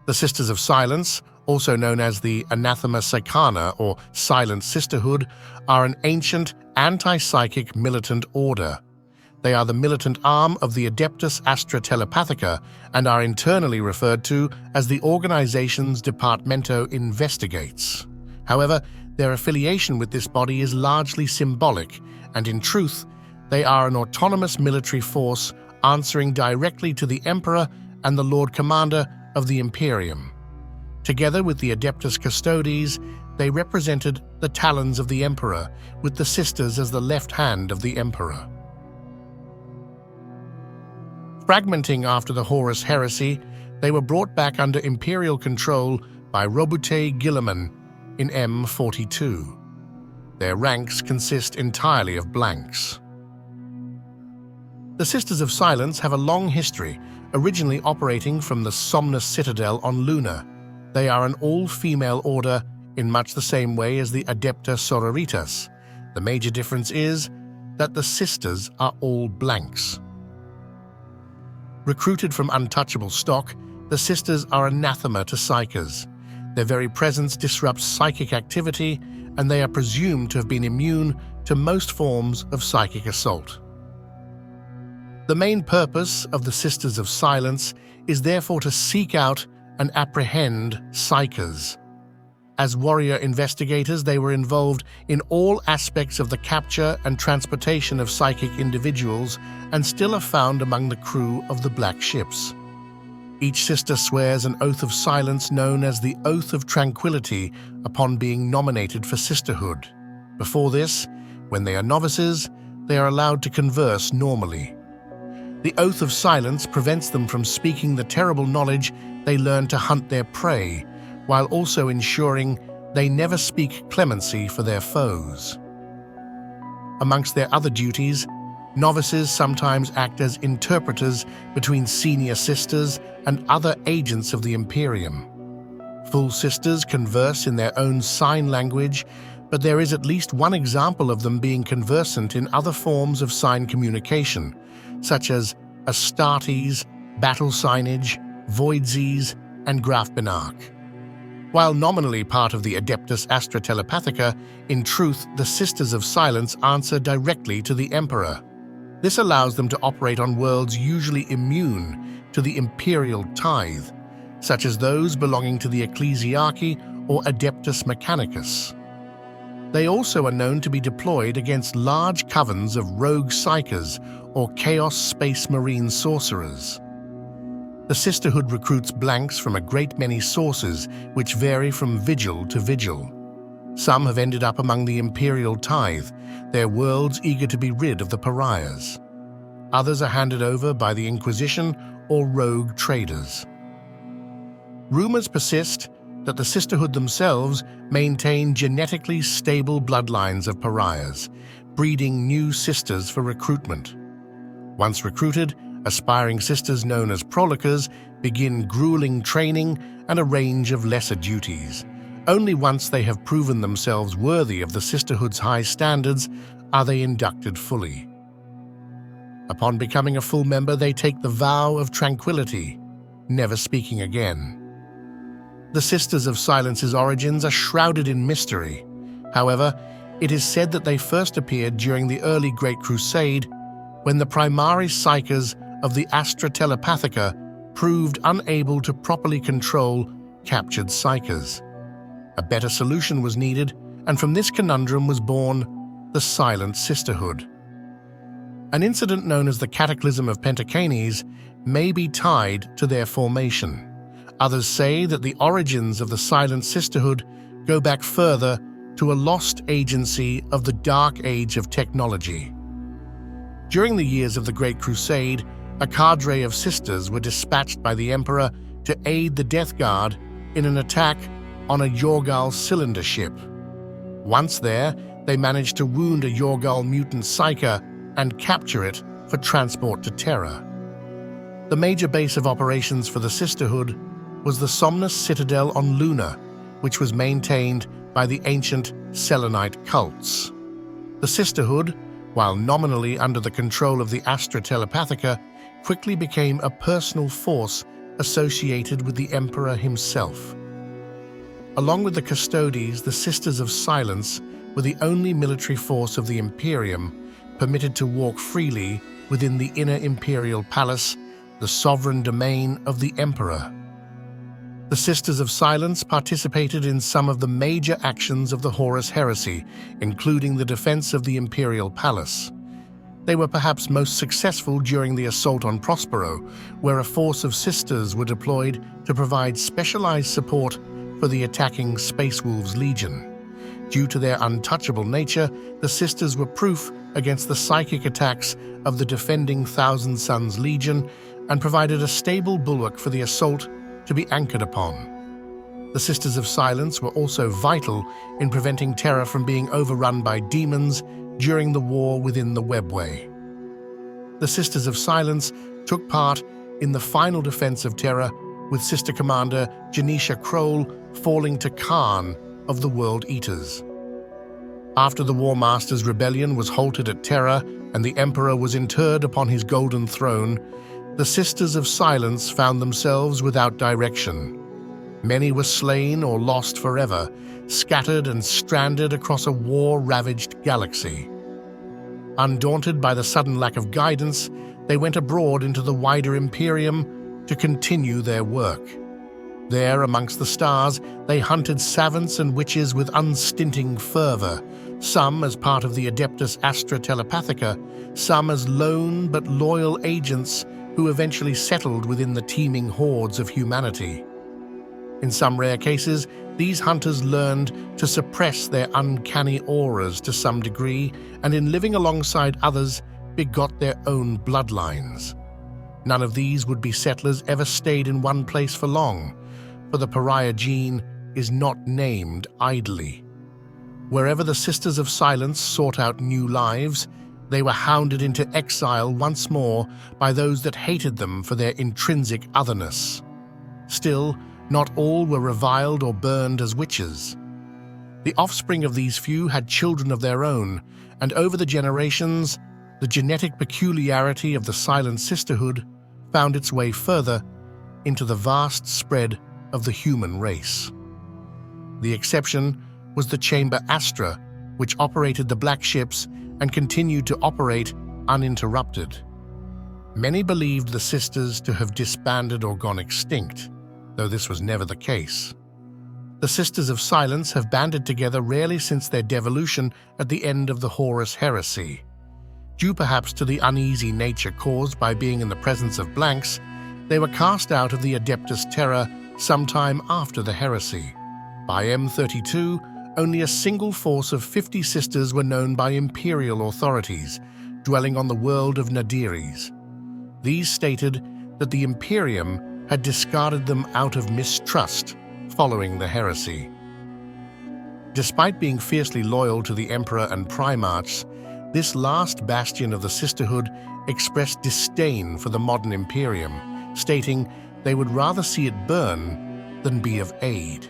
The Sisters of Silence, also known as the Anathema Psykana or Silent Sisterhood, are an ancient, anti-psychic militant order. They are the militant arm of the Adeptus Astra Telepathica and are internally referred to as the organization's Departmento Investigates. However, their affiliation with this body is largely symbolic, and in truth, they are an autonomous military force answering directly to the Emperor and the Lord Commander of the Imperium. Together with the Adeptus Custodes, they represented the Talons of the Emperor, with the Sisters as the left hand of the Emperor. Fragmenting after the Horus Heresy, they were brought back under Imperial control by Roboutay Gilleman in M42. Their ranks consist entirely of blanks. The Sisters of Silence have a long history, originally operating from the Somnus Citadel on Luna. They are an all-female order in much the same way as the Adepta Sororitas. The major difference is that the Sisters are all blanks. Recruited from untouchable stock, the Sisters are anathema to psykers. Their very presence disrupts psychic activity, and they are presumed to have been immune to most forms of psychic assault. The main purpose of the Sisters of Silence is therefore to seek out and apprehend psykers. As warrior investigators, they were involved in all aspects of the capture and transportation of psychic individuals and still are found among the crew of the Black Ships. Each sister swears an oath of silence known as the Oath of Tranquility upon being nominated for sisterhood. Before this, when they are novices, they are allowed to converse normally. The Oath of Silence prevents them from speaking the terrible knowledge they learn to hunt their prey, while also ensuring they never speak clemency for their foes. Amongst their other duties, novices sometimes act as interpreters between senior sisters and other agents of the Imperium. Full sisters converse in their own sign language, but there is at least one example of them being conversant in other forms of sign communication, such as Astartes, battle signage, voidseas, and Grafbenarch. While nominally part of the Adeptus Astra Telepathica, in truth, the Sisters of Silence answer directly to the Emperor. This allows them to operate on worlds usually immune to the Imperial tithe, such as those belonging to the Ecclesiarchy or Adeptus Mechanicus. They also are known to be deployed against large covens of rogue psykers or Chaos Space Marine sorcerers. The Sisterhood recruits blanks from a great many sources which vary from vigil to vigil. Some have ended up among the Imperial tithe, their worlds eager to be rid of the pariahs. Others are handed over by the Inquisition or rogue traders. Rumors persist that the Sisterhood themselves maintain genetically stable bloodlines of pariahs, breeding new sisters for recruitment. Once recruited, aspiring sisters known as prolicers begin grueling training and a range of lesser duties. Only once they have proven themselves worthy of the Sisterhood's high standards are they inducted fully. Upon becoming a full member, they take the vow of tranquility, never speaking again. The Sisters of Silence's origins are shrouded in mystery. However, it is said that they first appeared during the early Great Crusade, when the primary psykers of the Astra Telepathica proved unable to properly control captured psykers. A better solution was needed, and from this conundrum was born the Silent Sisterhood. An incident known as the Cataclysm of Pentacanes may be tied to their formation. Others say that the origins of the Silent Sisterhood go back further to a lost agency of the Dark Age of technology. During the years of the Great Crusade, a cadre of sisters were dispatched by the Emperor to aid the Death Guard in an attack on a Yorgal cylinder ship. Once there, they managed to wound a Yorgal mutant psyker and capture it for transport to Terra. The major base of operations for the Sisterhood was the Somnus Citadel on Luna, which was maintained by the ancient Selenite cults. The Sisterhood, while nominally under the control of the Astra Telepathica, quickly became a personal force associated with the Emperor himself. Along with the Custodes, the Sisters of Silence were the only military force of the Imperium permitted to walk freely within the inner Imperial Palace, the sovereign domain of the Emperor. The Sisters of Silence participated in some of the major actions of the Horus Heresy, including the defense of the Imperial Palace. They were perhaps most successful during the assault on Prospero, where a force of Sisters were deployed to provide specialized support for the attacking Space Wolves Legion. Due to their untouchable nature, the Sisters were proof against the psychic attacks of the defending Thousand Sons Legion and provided a stable bulwark for the assault to be anchored upon. The Sisters of Silence were also vital in preventing Terra from being overrun by demons during the war within the Webway. The Sisters of Silence took part in the final defense of Terra, with Sister Commander Janisha Kroll falling to Khan of the World Eaters. After the War Master's rebellion was halted at Terra and the Emperor was interred upon his golden throne, the Sisters of Silence found themselves without direction. Many were slain or lost forever, scattered and stranded across a war-ravaged galaxy. Undaunted by the sudden lack of guidance, they went abroad into the wider Imperium to continue their work. There, amongst the stars, they hunted savants and witches with unstinting fervor, some as part of the Adeptus Astra Telepathica, some as lone but loyal agents who eventually settled within the teeming hordes of humanity. In some rare cases, these hunters learned to suppress their uncanny auras to some degree, and in living alongside others, begot their own bloodlines. None of these would-be settlers ever stayed in one place for long, for the pariah gene is not named idly. Wherever the Sisters of Silence sought out new lives, they were hounded into exile once more by those that hated them for their intrinsic otherness. Still, not all were reviled or burned as witches. The offspring of these few had children of their own, and over the generations, the genetic peculiarity of the Silent Sisterhood found its way further into the vast spread of the human race. The exception was the Chamber Astra, which operated the black ships and continued to operate uninterrupted. Many believed the Sisters to have disbanded or gone extinct, though this was never the case. The Sisters of Silence have banded together rarely since their devolution at the end of the Horus Heresy. Due perhaps to the uneasy nature caused by being in the presence of blanks, they were cast out of the Adeptus Terra sometime after the heresy. By M32, only a single force of 50 Sisters were known by Imperial authorities, dwelling on the world of Nadiris. These stated that the Imperium had discarded them out of mistrust following the heresy. Despite being fiercely loyal to the Emperor and Primarchs, this last bastion of the Sisterhood expressed disdain for the modern Imperium, stating they would rather see it burn than be of aid.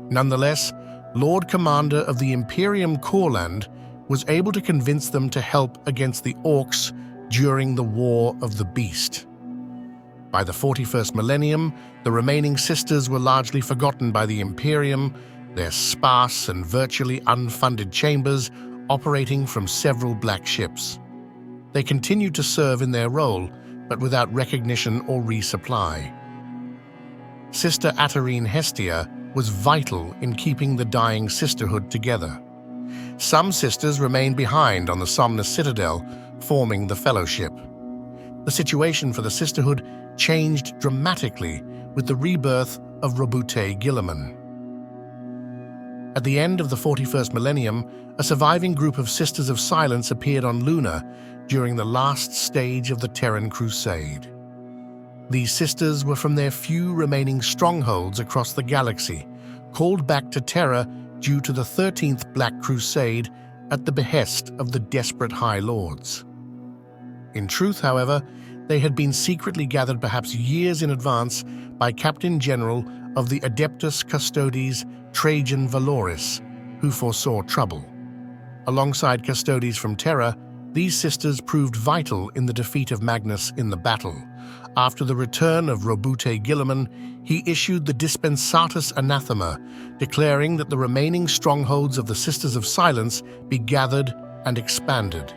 Nonetheless, Lord Commander of the Imperium Corland was able to convince them to help against the Orcs during the War of the Beast. By the 41st millennium, the remaining Sisters were largely forgotten by the Imperium, their sparse and virtually unfunded chambers operating from several black ships. They continued to serve in their role, but without recognition or resupply. Sister Atarine Hestia was vital in keeping the dying Sisterhood together. Some Sisters remained behind on the Somnus Citadel, forming the Fellowship. The situation for the Sisterhood changed dramatically with the rebirth of Roboutay Gilleman. At the end of the 41st millennium, a surviving group of Sisters of Silence appeared on Luna during the last stage of the Terran Crusade. These Sisters were from their few remaining strongholds across the galaxy, called back to Terra due to the 13th Black Crusade at the behest of the desperate High Lords. In truth, however, they had been secretly gathered perhaps years in advance by Captain General of the Adeptus Custodes Trajan Valoris, who foresaw trouble. Alongside Custodes from Terra, these Sisters proved vital in the defeat of Magnus in the battle, After the return of Roboutay Gilleman, he issued the Dispensatus Anathema, declaring that the remaining strongholds of the Sisters of Silence be gathered and expanded.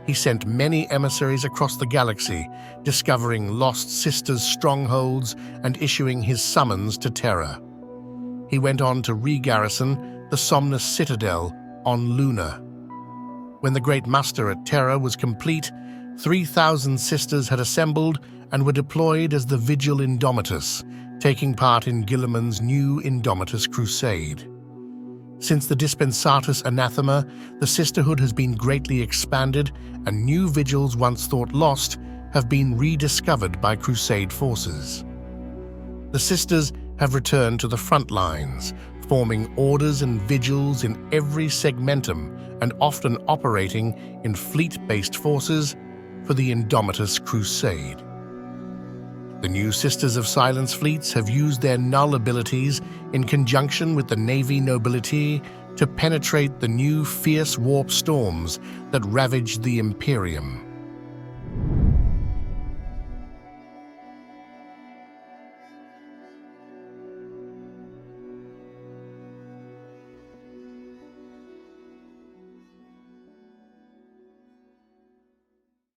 He sent many emissaries across the galaxy, discovering lost Sisters' strongholds and issuing his summons to terror. He went on to re-garrison the Somnus Citadel on Luna. When the Great Muster at Terra was complete, 3,000 Sisters had assembled and were deployed as the Vigil Indomitus, taking part in Gilleman's new Indomitus crusade. Since the Dispensatus Anathema, the Sisterhood has been greatly expanded, and new vigils once thought lost have been rediscovered by Crusade forces. The Sisters have returned to the front lines, forming orders and vigils in every segmentum and often operating in fleet-based forces for the Indomitus Crusade. The new Sisters of Silence fleets have used their null abilities in conjunction with the Navy nobility to penetrate the new fierce warp storms that ravaged the Imperium.